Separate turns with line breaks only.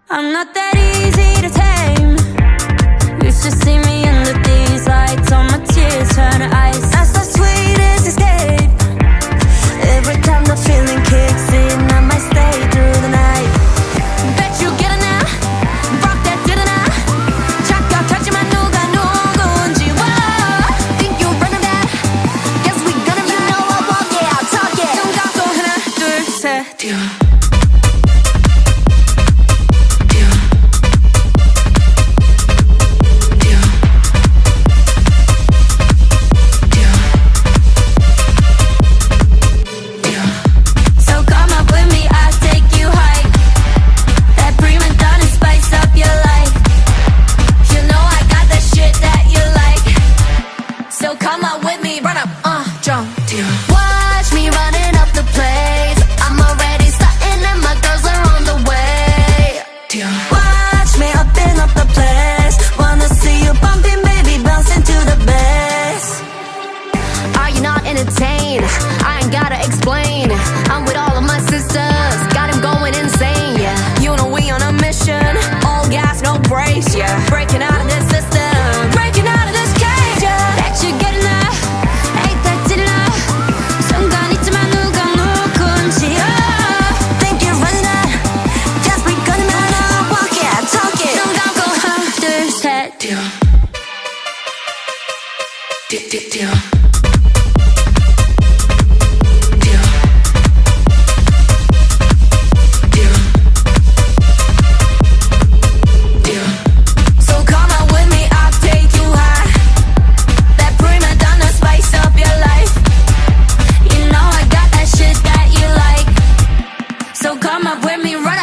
I'm not that easy to tame. Used to see me under these lights, all my tears turn to ice. That's the sweetest escape. Every time the feeling kicks in, I might stay through the night. Bet you get it now, rock that dinner now. 착각하지만 누가 누군지. Whoa, think you're running that? Guess we gonna be. You know I walk it, I'll talk it. 눈 감고 하나 둘 셋. Come on with me, run up, jump. Watch me running up the place. I'm already starting and my girls are on the way. Watch me upping up the place. Wanna see you bumping, baby, bouncing to the bass. Are you not entertained? I ain't gotta explain. I'm with all of my sisters, got him going insane, yeah. You know we on a mission, all gas, no brakes, yeah. Breaking out of this system, breaking out of this cage, yeah. Bet you get enough, ain't that did enough. 순간 있지만 누가 누군지. Think you're running out, guess we gonna make it. Walk it, talk it. 눈 감고 하나 둘 셋. So come up with me right